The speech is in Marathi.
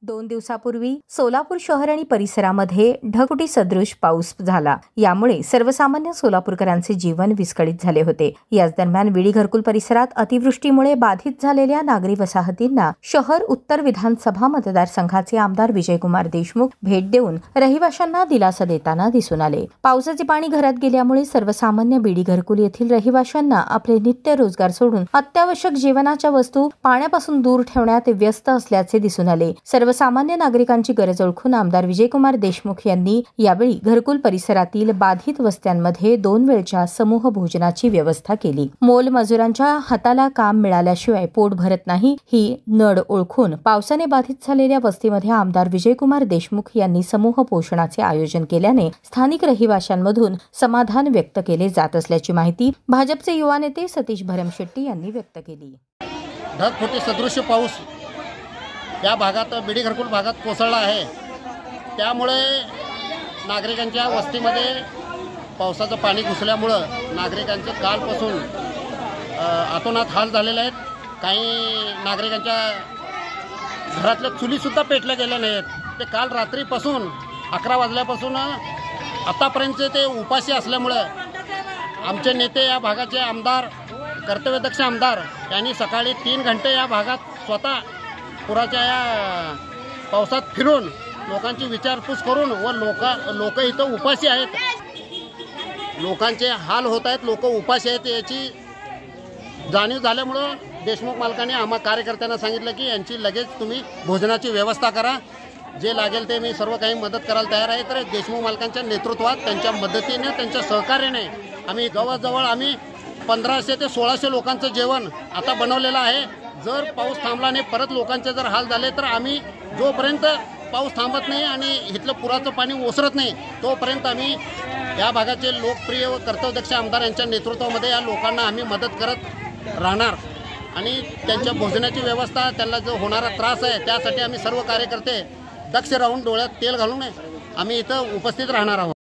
2 दिवसापूर्वी सोलापूर शहर आणि परिसरामध्ये ढगफुटी सदृश पाऊस झाला। यामुळे सर्वसामान्य सोलापूरकरांचे जीवन विस्कळीत झाले होते। याच दरम्यान विडी घरकुल परिसरात अतिवृष्टीमुळे बाधित झालेल्या नागरी वसाहतींना शहर उत्तर विधानसभा मतदारसंघाचे आमदार विजयकुमार देशमुख भेट देऊन रहिवाशांना दिलासा देताना दिसून आले। पावसाचे पाणी घरात गेल्यामुळे सर्वसामान्य विडी घरकुल येथील रहिवाशांना आपले नित्य रोजगार सोडून अत्यावश्यक जीवनाच्या वस्तू पाण्यापासून दूर ठेवण्यात व्यस्त असल्याचे दिसून आले। सर्वसामान्य नागरिकांची गरज ओळखून आमदार विजयकुमार देशमुख यांनी यावेळी घरकुल परिसरातील बाधित वस्त्यांमध्ये 2 वेळच्या समूह भोजनाची व्यवस्था केली। मोलमजुरांच्या हाताला काम मिळाल्याशिवाय पोट भरत नाही ही नड ओळखून पावसाने बाधित झालेल्या वस्तीमध्ये आमदार विजयकुमार देशमुख यांनी समूह पोषणाचे आयोजन केल्याने स्थानिक रहिवाशांमधून समाधान व्यक्त केले जात असल्याची माहिती भाजपचे युवा नेते सतीश भरमशेट्टी यांनी व्यक्त केली। ढगफुटी सदृश पाऊस या भागात विडी घरकुल भागात कोसळला आहे। त्यामुळे नागरिकांच्या वस्तीमध्ये पावसाचं पाणी घुसल्यामुळे नागरिकांचे कालपासून अतोनात हाल झालेले आहेत। काही नागरिकांच्या घरातल्या चुलीसुद्धा पेटल्या गेल्या नाहीत। ते काल रात्रीपासून 11 वाजल्यापासून आतापर्यंत ते उपाशी असल्यामुळे आमचे नेते या भागाचे आमदार कर्तव्यदक्ष आमदार यांनी सकाळी 3 घंटे या भागात स्वतः पुराच्या या पावसात फिरून लोकांची विचारपूस करून व लोक इथं उपाशी आहेत, लोकांचे हाल होत आहेत, लोक उपाशी आहेत याची जाणीव झाल्यामुळं देशमुख मालकाने आम्हा कार्यकर्त्यांना सांगितलं की यांची लगेच तुम्ही भोजनाची व्यवस्था करा, जे लागेल ते मी सर्व काही मदत करायला तयार आहे। तर देशमुख मालकांच्या नेतृत्वात त्यांच्या मदतीने त्यांच्या सहकार्याने आम्ही जवळजवळ 1500 ते 1600 लोकांचं जेवण आता बनवलेलं आहे। जर पाऊस थांबला नाही, परत लोकांचे जर हाल झाले तर आम्ही जोपर्यंत पाऊस थांबत नाही आणि इथलं पुराचं पाणी ओसरत नाही तोपर्यंत आम्ही या भागाचे लोकप्रिय व कर्तव्यदक्ष आमदार यांच्या नेतृत्वामध्ये या लोकांना आम्ही मदत करत राहणार आणि त्यांच्या भोजनाची व्यवस्था, त्यांना जो होणारा त्रास आहे त्यासाठी आम्ही सर्व कार्यकर्ते दक्ष राहून डोळ्यात तेल घालून आम्ही इथं उपस्थित राहणार आहोत।